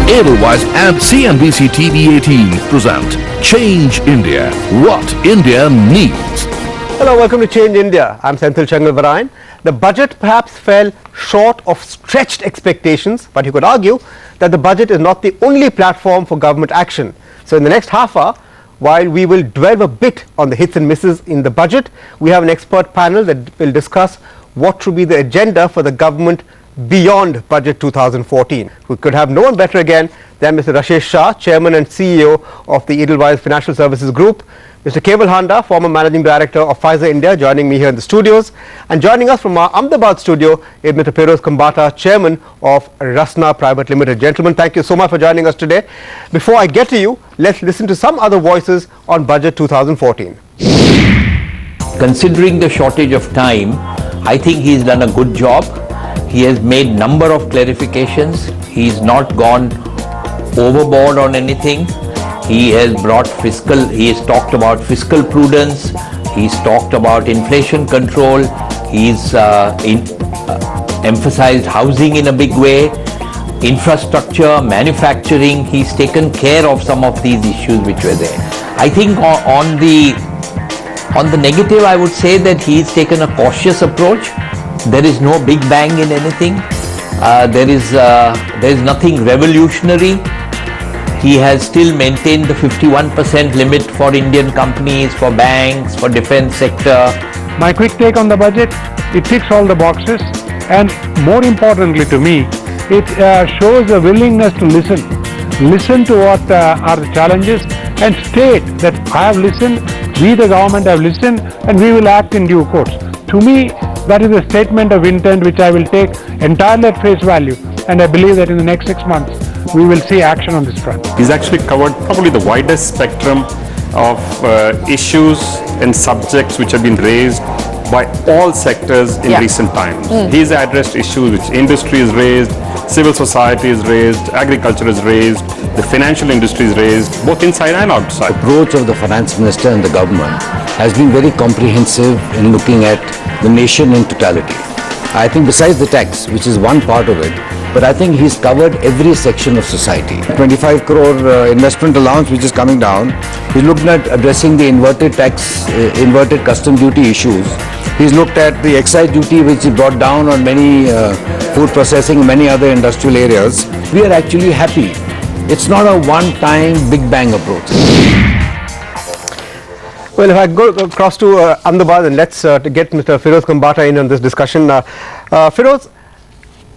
Edelweiss and CNBC TV18 present Change India, what India needs. Hello, welcome to Change India. I'm Senthil Changalvarayan. The budget perhaps fell short of stretched expectations, but you could argue that the budget is not the only platform for government action. So in the next half hour, while we will delve a bit on the hits and misses in the budget, we have an expert panel that will discuss what should be the agenda for the government beyond Budget 2014. We could have no one better again than Mr. Rashesh Shah, Chairman and CEO of the Edelweiss Financial Services Group, Mr. Keval Handa, former Managing Director of Pfizer India, joining me here in the studios, and joining us from our Ahmedabad studio is Mr. Feroz Khambata, Chairman of Rasna Private Limited. Gentlemen, thank you so much for joining us today. Before I get to you, let's listen to some other voices on Budget 2014. Considering the shortage of time, I think he's done a good job. He has made number of clarifications. He's not gone overboard on anything. He has talked about fiscal prudence. He's talked about inflation control. He's emphasized housing in a big way, infrastructure, manufacturing. He's taken care of some of these issues which were there. I think on the negative, I would say that he's taken a cautious approach. There is no big bang in anything. There is nothing revolutionary. He has still maintained the 51% limit for Indian companies, for banks, for defense sector. My quick take on the budget, it ticks all the boxes, and more importantly to me, it shows a willingness to listen to what are the challenges and state that I have listened, we the government have listened, and we will act in due course. To me, that is a statement of intent which I will take entirely at face value, and I believe that in the next 6 months we will see action on this front. He's actually covered probably the widest spectrum of issues and subjects which have been raised by all sectors in recent times. He's addressed issues which industry has raised, civil society is raised, agriculture is raised, the financial industry is raised, both inside and outside. The approach of the finance minister and the government has been very comprehensive in looking at the nation in totality. I think besides the tax, which is one part of it, but I think he's covered every section of society. 25 crore investment allowance which is coming down. He's looking at addressing the inverted custom duty issues. He's looked at the excise duty which he brought down on many food processing and many other industrial areas. We are actually happy. It's not a one-time big bang approach. Well, if I go across to Ahmedabad, and let's get Mr. Feroz Khambata in on this discussion. Feroz,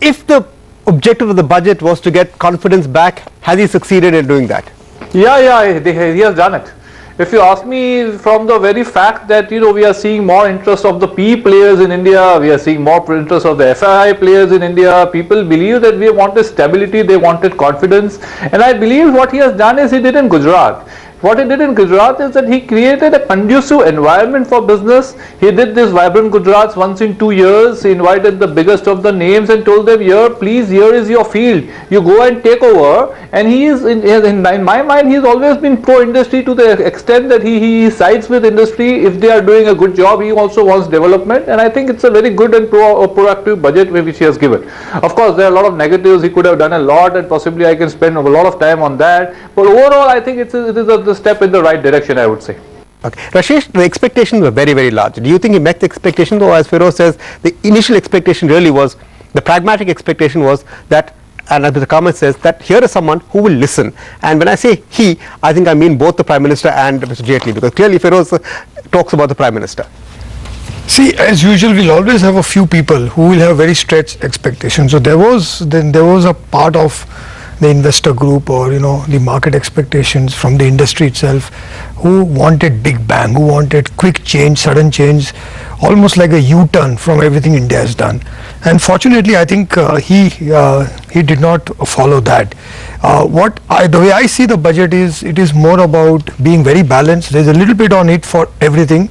if the objective of the budget was to get confidence back, has he succeeded in doing that? Yeah, he has done it. If you ask me, from the very fact that we are seeing more interest of the PE players in India, we are seeing more interest of the FII players in India. People believe that we wanted stability, they wanted confidence, and I believe what he has done is he did in Gujarat. What he did in Gujarat is that he created a conducive environment for business. He did this Vibrant Gujarats once in 2 years. He invited the biggest of the names and told them, here is your field. You go and take over. And he is, in my mind, he's always been pro-industry to the extent that he sides with industry. If they are doing a good job, he also wants development. And I think it's a very good and proactive budget which he has given. Of course, there are a lot of negatives. He could have done a lot, and possibly I can spend a lot of time on that. But overall, I think it is a step in the right direction, I would say. Okay. Rashesh, the expectations were very, very large. Do you think he met the expectations, or as Feroz says, the initial expectation really was, the pragmatic expectation was that, and as Mr. Kamath says, that here is someone who will listen. And when I say he, I think I mean both the Prime Minister and Mr. Jaitley, because clearly Feroz talks about the Prime Minister. See, as usual, we'll always have a few people who will have very stretched expectations. So there was a part of the investor group, or the market expectations from the industry itself, who wanted big bang, who wanted quick change, sudden change, almost like a U-turn from everything India has done. And fortunately, I think he did not follow that. The way I see the budget is, it is more about being very balanced. There's a little bit on it for everything.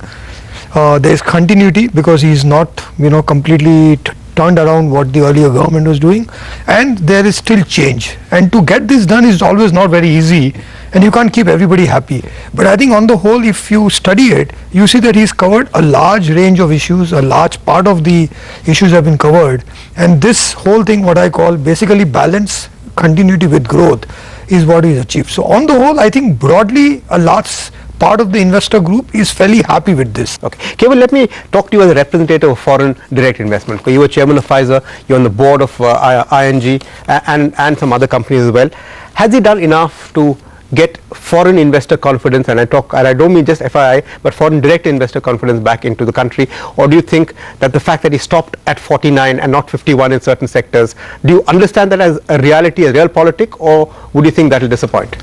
There's continuity, because he is not completely turned around what the earlier government was doing, and there is still change, and to get this done is always not very easy, and you can't keep everybody happy. But I think on the whole, if you study it, you see that he's covered a large range of issues. A large part of the issues have been covered, and this whole thing, what I call basically balance, continuity with growth is what is achieved. So on the whole, I think broadly a large part of the investor group is fairly happy with this. Okay. Kevin, let me talk to you as a representative of foreign direct investment. You were chairman of Pfizer, you're on the board of ING and some other companies as well. Has he done enough to get foreign investor confidence, and I don't mean just FII, but foreign direct investor confidence back into the country? Or do you think that the fact that he stopped at 49 and not 51 in certain sectors, do you understand that as a reality, a real politic, or would you think that will disappoint?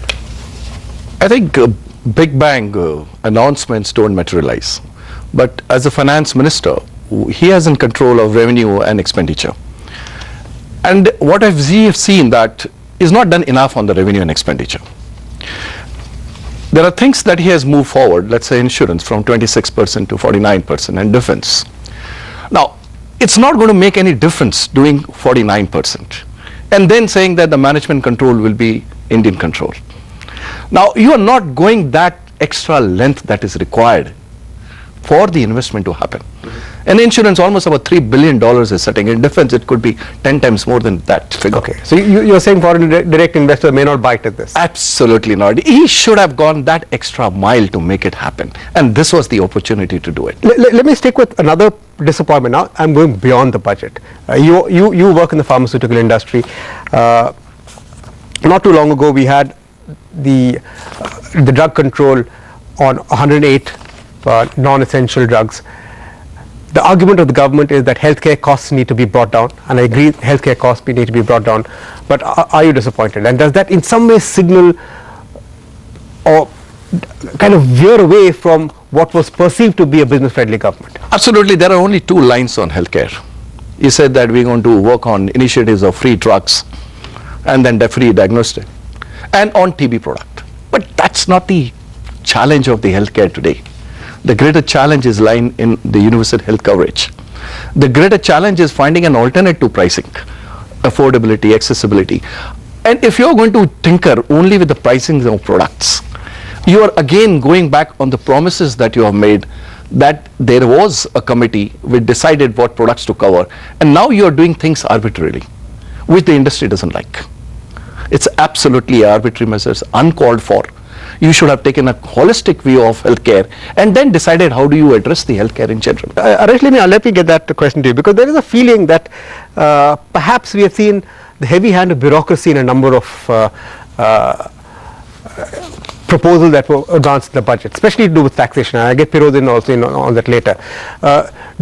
I think big bang announcements don't materialize. But as a finance minister, he has in control of revenue and expenditure. And what I've seen that is not done enough on the revenue and expenditure. There are things that he has moved forward, let's say insurance from 26% to 49% and defense. Now, it's not going to make any difference doing 49% and then saying that the management control will be Indian control. Now, you are not going that extra length that is required for the investment to happen. And insurance, almost about $3 billion is sitting. In defense, it could be 10 times more than that figure. Okay, so you're saying foreign direct investor may not bite at this? Absolutely not. He should have gone that extra mile to make it happen. And this was the opportunity to do it. Let me stick with another disappointment now. I'm going beyond the budget. You work in the pharmaceutical industry. Not too long ago, we had the drug control on 108 non-essential drugs. The argument of the government is that healthcare costs need to be brought down, and I agree healthcare costs need to be brought down, but are you disappointed? And does that in some way signal or kind of veer away from what was perceived to be a business-friendly government? Absolutely. There are only two lines on healthcare. You said that we're going to work on initiatives of free drugs and then free diagnostic and on TB product. But that's not the challenge of the healthcare today. The greater challenge is lying in the universal health coverage. The greater challenge is finding an alternate to pricing, affordability, accessibility. And if you're going to tinker only with the pricing of products, you are again going back on the promises that you have made, that there was a committee which decided what products to cover, and now you are doing things arbitrarily, which the industry doesn't like. It's absolutely arbitrary measures, uncalled for. You should have taken a holistic view of healthcare and then decided how do you address the healthcare in general. Arash, let me get that question to you, because there is a feeling that perhaps we have seen the heavy hand of bureaucracy in a number of proposals that were advanced in the budget, especially to do with taxation. I get Pirozin also on that later.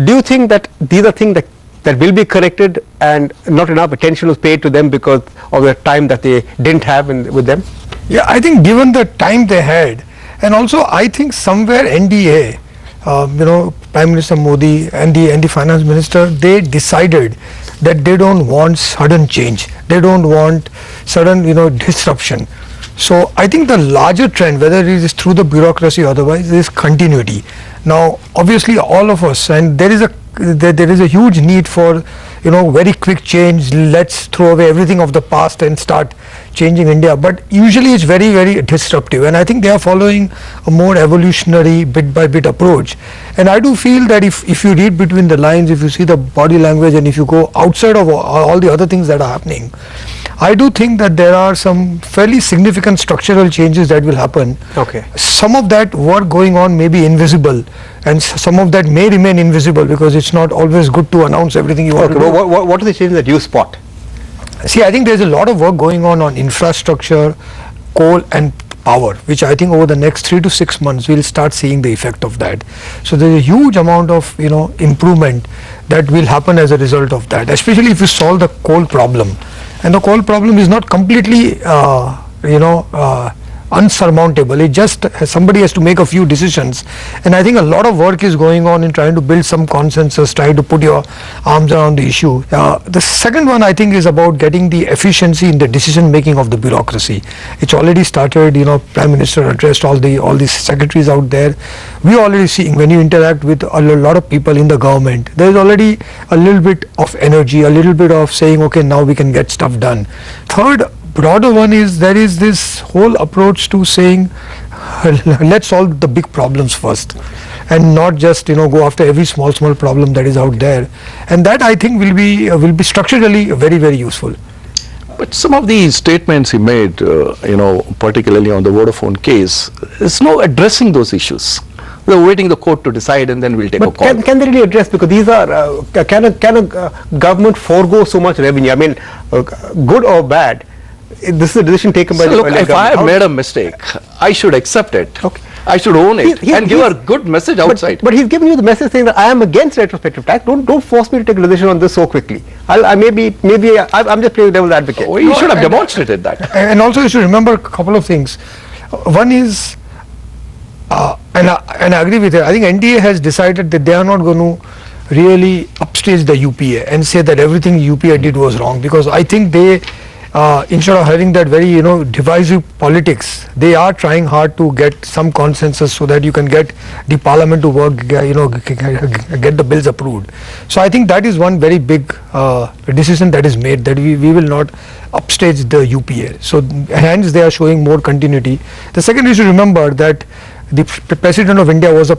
Do you think that these are things that will be corrected and not enough attention was paid to them because of the time that they didn't have with them? Yeah, I think given the time they had, and also I think somewhere NDA, Prime Minister Modi and the finance minister, they decided that they don't want sudden change. They don't want sudden, disruption. So I think the larger trend, whether it is through the bureaucracy or otherwise, is continuity. Now, obviously, all of us, and there is a huge need for very quick change. Let's throw away everything of the past and start changing India. But usually it's very, very disruptive, and I think they are following a more evolutionary bit by bit approach. And I do feel that if you read between the lines, if you see the body language, and if you go outside of all the other things that are happening, I do think that there are some fairly significant structural changes that will happen. Okay. Some of that work going on may be invisible, and some of that may remain invisible because it's not always good to announce everything you want to do. What are the changes that you spot? See, I think there's a lot of work going on infrastructure, coal and power, which I think over the next 3 to 6 months we'll start seeing the effect of that. So there's a huge amount of improvement that will happen as a result of that, especially if you solve the coal problem. And the coal problem is not completely unsurmountable. It just somebody has to make a few decisions, and I think a lot of work is going on in trying to build some consensus, trying to put your arms around the issue. The second one, I think, is about getting the efficiency in the decision making of the bureaucracy. It's already started. Prime Minister addressed all these secretaries out there. We are already seeing, when you interact with a lot of people in the government, there is already a little bit of energy, a little bit of saying, okay, now we can get stuff done. Third broader one is there is this whole approach to saying let's solve the big problems first and not just go after every small problem that is out there, and that I think will be structurally very, very useful. But some of the statements he made, particularly on the Vodafone case, is no addressing those issues. We're waiting the court to decide and then we'll take a But call. can they really address, because these are, can a government forego so much revenue? I mean, good or bad, this is a decision taken by So the look, earlier if I government. have How- made a mistake, I should accept it. Okay. I should own it He's- and give he's- a good message But- outside. But he's giving you the message saying that I am against retrospective tax. Don't force me to take a decision on this so quickly. I'm just playing devil's advocate. Oh, you should have demonstrated that. And also you should remember a couple of things. One is, and I agree with it, I think NDA has decided that they are not going to really upstage the UPA and say that everything UPA did was wrong, because I think they, instead of having that very, divisive politics, they are trying hard to get some consensus so that you can get the parliament to work, get the bills approved. So I think that is one very big decision that is made, that we will not upstage the UPA. So hence they are showing more continuity. The second, you should remember that the President of India was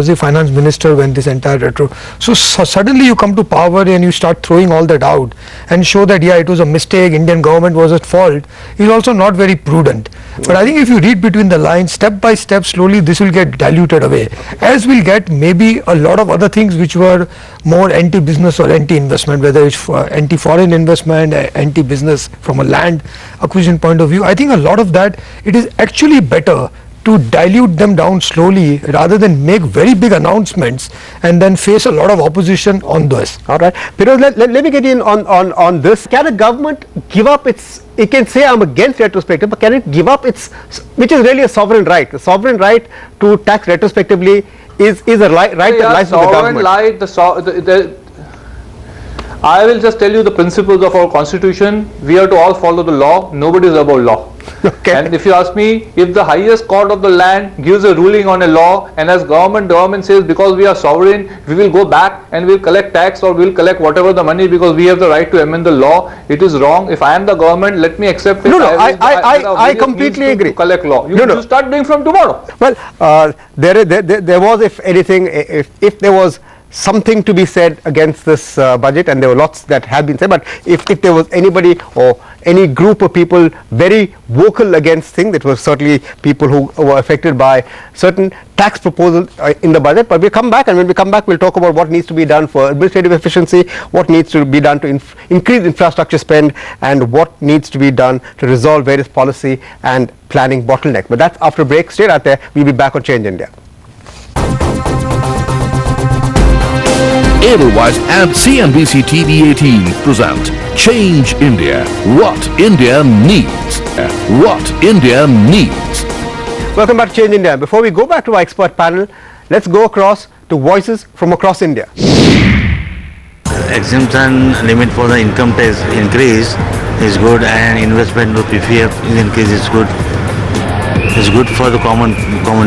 the finance minister when this entire retro. So suddenly you come to power and you start throwing all that out and show that it was a mistake, Indian government was at fault, is also not very prudent. But I think if you read between the lines, step by step, slowly this will get diluted away, as we'll get maybe a lot of other things which were more anti-business or anti-investment, whether it's anti-foreign investment, anti-business from a land acquisition point of view. I think a lot of that, it is actually better to dilute them down slowly rather than make very big announcements and then face a lot of opposition on this. All right. Piroz, let me get in on this. Can a government give up its, it can say I'm against retrospective, but can it give up its, which is really a sovereign right. The sovereign right to tax retrospectively is a right that lies with the government. I will just tell you the principles of our constitution. We are to all follow the law. Nobody is above law. Okay. And if you ask me, if the highest court of the land gives a ruling on a law, and as government says because we are sovereign, we will go back and we'll collect tax or we'll collect whatever the money because we have the right to amend the law, it is wrong. If I am the government, let me accept it. No, I will completely means to agree. collect law. You start doing from tomorrow. Well, there was, if anything, if there was something to be said against this budget, and there were lots that have been said, but if there was anybody or any group of people very vocal against things, it was certainly people who were affected by certain tax proposals in the budget. But we'll come back, and when we come back we'll talk about what needs to be done for administrative efficiency, what needs to be done to increase infrastructure spend, and what needs to be done to resolve various policy and planning bottlenecks. But that's after a break. Stay right there. We'll be back on Change India. Edelweiss and CNBC TV 18 present Change India. What India needs. What India needs. Welcome back to Change India. Before we go back to our expert panel, let's go across to voices from across India. Exemption limit for the income tax increase is good, and investment with PPF increase is good. It's good for the common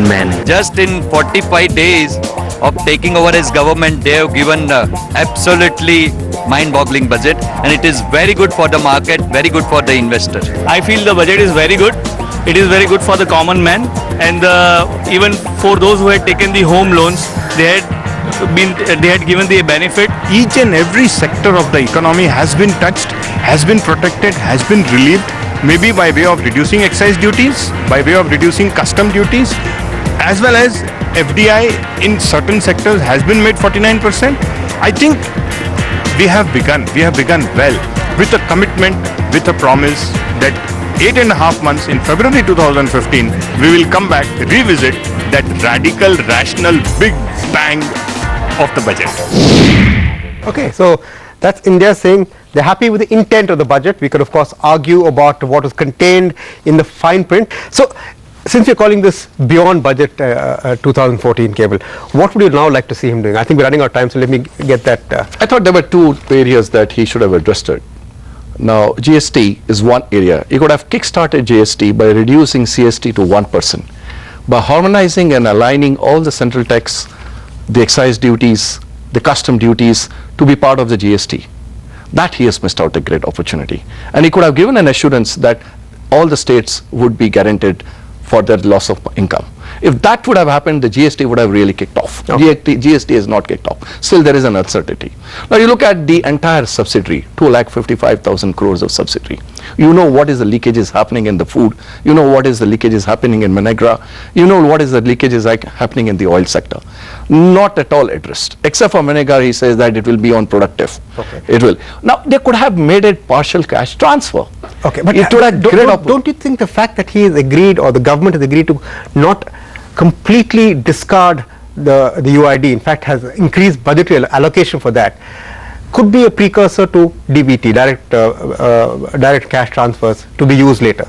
man. Just in 45 days of taking over as government, they have given absolutely mind-boggling budget, and it is very good for the market, very good for the investor. I feel the budget is very good. It is very good for the common man, and even for those who had taken the home loans, they had given the benefit. Each and every sector of the economy has been touched, has been protected, has been relieved, maybe by way of reducing excise duties, by way of reducing custom duties, as well as FDI in certain sectors has been made 49%. I think we have begun well with a commitment, with a promise that 8.5 months in February 2015, we will come back, revisit that radical, rational, big bang of the budget. Okay, so that's India saying they're happy with the intent of the budget. We could of course argue about what is contained in the fine print. So since you're calling this beyond budget 2014 cable, what would you now like to see him doing? I think we're running out of time, so let me get that. I thought there were two areas that he should have addressed it. Now, GST is one area. He could have kick-started GST by reducing CST to 1%. By harmonizing and aligning all the central tax, the excise duties, the custom duties to be part of the GST. That he has missed out a great opportunity. And he could have given an assurance that all the states would be guaranteed for their loss of income. If that would have happened, the GST would have really kicked off. GST is not kicked off. Still there is an uncertainty. Now you look at the entire subsidiary, 2,55,000 crores of subsidiary. You know what is the leakages happening in the food. You know what is the leakages happening in Manegra. You know what is the leakages happening in the oil sector. Not at all addressed. Except for Manegra, he says that it will be on productive. Okay. It will. Now they could have made it partial cash transfer. Okay, but don't you think the fact that he has agreed, or the government has agreed to not completely discard the UID, in fact has increased budgetary allocation for that, could be a precursor to DBT, direct cash transfers, to be used later?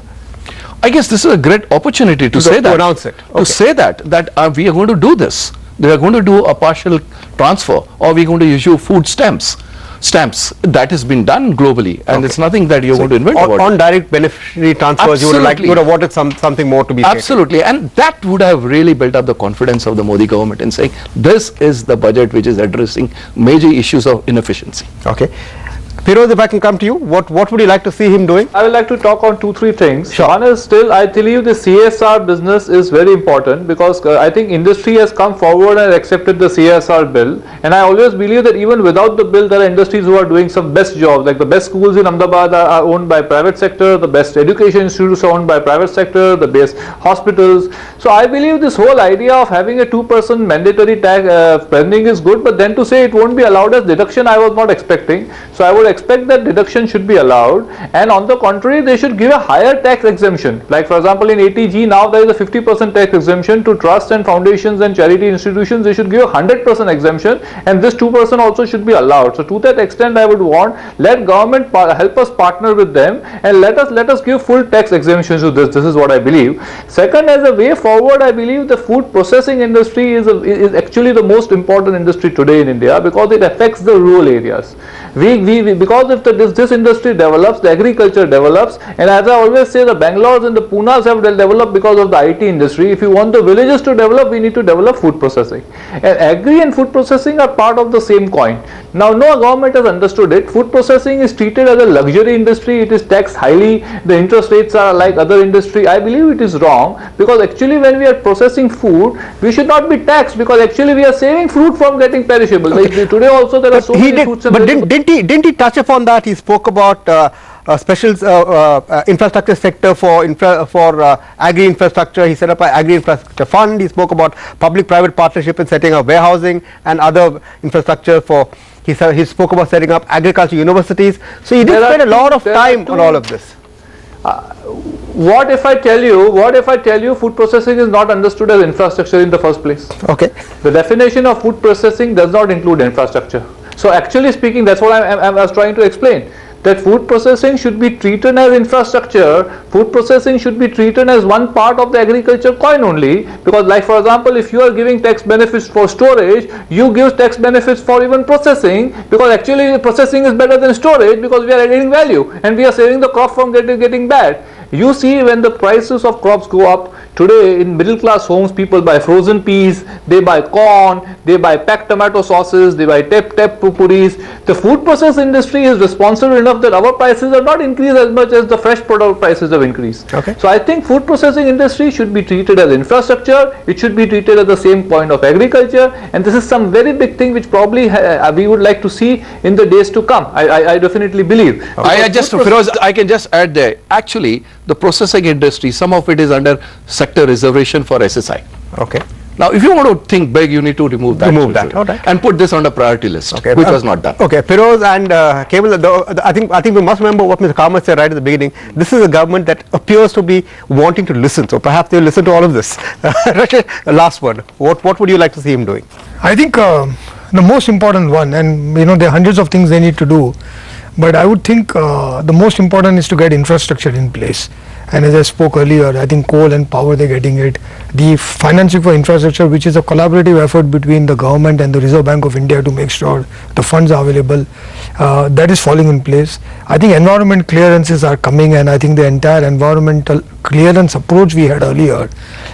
I guess this is a great opportunity to say that. To announce it. Okay. To say that we are going to do this. We are going to do a partial transfer, or we are going to issue food stamps. That has been done globally, and it's nothing that you're going to invent. On direct beneficiary transfers, you would have wanted something more to be stated. Absolutely, and that would have really built up the confidence of the Modi government in saying this is the budget which is addressing major issues of inefficiency. Okay. Firoz, if I can come to you, what would you like to see him doing? I would like to talk on 2-3 things. Sure. One is still, I believe the CSR business is very important, because I think industry has come forward and accepted the CSR bill, and I always believe that even without the bill, there are industries who are doing some best jobs, like the best schools in Ahmedabad are owned by private sector, the best education institutes are owned by private sector, the best hospitals. So I believe this whole idea of having a 2% mandatory tax spending is good, but then to say it won't be allowed as deduction, I was not expecting. So I would expect that deduction should be allowed, and on the contrary, they should give a higher tax exemption. Like for example, in ATG now there is a 50% tax exemption to trusts and foundations and charity institutions. They should give a 100% exemption, and this 2% also should be allowed. So to that extent, I would want, let government help us partner with them, and let us give full tax exemptions to this. This is what I believe. Second, as a way forward, I believe the food processing industry is actually the most important industry today in India, because it affects the rural areas. Because if this industry develops, the agriculture develops, and as I always say, the Bangalore's and the Punas have developed because of the IT industry. If you want the villages to develop, we need to develop food processing. And agri and food processing are part of the same coin. Now, no government has understood it. Food processing is treated as a luxury industry. It is taxed highly. The interest rates are like other industry. I believe it is wrong, because actually when we are processing food, we should not be taxed, because actually we are saving fruit from getting perishable. Okay. Like today also there are so many fruits and didn't he touch upon that? He spoke about special infrastructure sector for agri infrastructure. He set up an agri infrastructure fund. He spoke about public-private partnership in setting up warehousing and other infrastructure for. He spoke about setting up agriculture universities. So he did spend a lot of time on all of this. What if I tell you food processing is not understood as infrastructure in the first place? Okay. The definition of food processing does not include infrastructure. So actually speaking, that's what I was trying to explain. That food processing should be treated as infrastructure. Food processing should be treated as one part of the agriculture coin only, because like for example, if you are giving tax benefits for storage, you give tax benefits for even processing, because actually processing is better than storage, because we are adding value and we are saving the crop from getting bad. You see, when the prices of crops go up, today in middle class homes, people buy frozen peas, they buy corn, they buy packed tomato sauces, they buy tep puris. The food process industry is responsible enough that our prices are not increased as much as the fresh product prices have increased. Okay. So I think food processing industry should be treated as infrastructure. It should be treated as the same point of agriculture, and this is some very big thing which probably we would like to see in the days to come. I definitely believe. Firoz, I can just add there. Actually, the processing industry, some of it is under sector reservation for SSI. Okay. Now, if you want to think big, you need to remove that. And put this on the priority list, which was not done. Okay, Firoz and Kaival, I think we must remember what Mr. Kamath said right at the beginning. This is a government that appears to be wanting to listen, so perhaps they'll listen to all of this. Rashid, last word. What would you like to see him doing? I think the most important one, and there are hundreds of things they need to do, but I would think the most important is to get infrastructure in place. And as I spoke earlier, I think coal and power, they're getting it. The financing for infrastructure, which is a collaborative effort between the government and the Reserve Bank of India to make sure the funds are available, that is falling in place. I think environment clearances are coming, and I think the entire environmental clearance approach we had earlier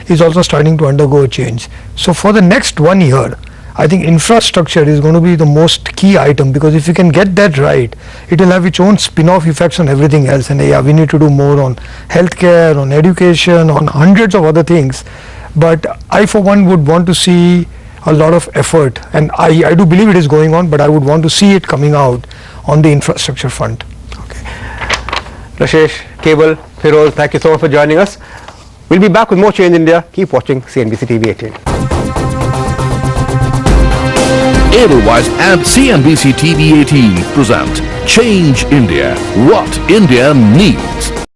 is also starting to undergo a change. So for the next 1 year, I think infrastructure is going to be the most key item, because if you can get that right, it will have its own spin-off effects on everything else. And we need to do more on healthcare, on education, on hundreds of other things but I for one would want to see a lot of effort, and I do believe it is going on, but I would want to see it coming out on the infrastructure front. Rashesh, Cable, Firoz, thank you so much for joining us. We'll be back with more Change India. Keep watching CNBC TV 18. Edelweiss and CNBC TV 18 present Change India, what India needs.